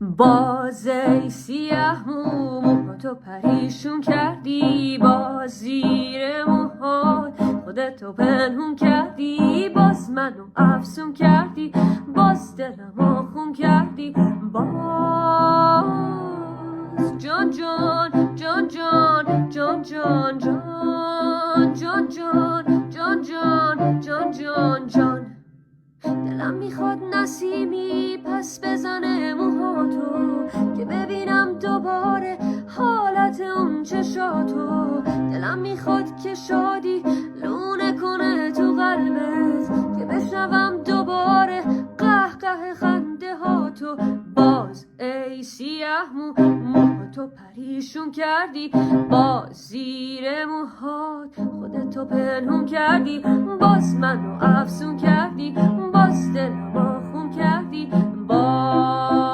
باز ای سیاه موهاتو پریشون کردی، باز زیر موهات خودتو پنهون کردی، باز منو افسون کردی، باز دلمو خون کردی، باز جان جان جان جان جان جان جان جان جان جان جان جان جان جان. دلم میخواد نسیمی پس بزنه موهاتو که ببینم دوباره حالت اون چشاتو. دلم میخواد که شادی لونه کنه تو قلبت که بشنوم دوباره قهقه خنده هاتو. باز ای سیاه موهاتو پریشون کردی، باز زیر موهات خودتو پنهون کردی، باز منو افسون کردی، باز دلمو خون کردی، باز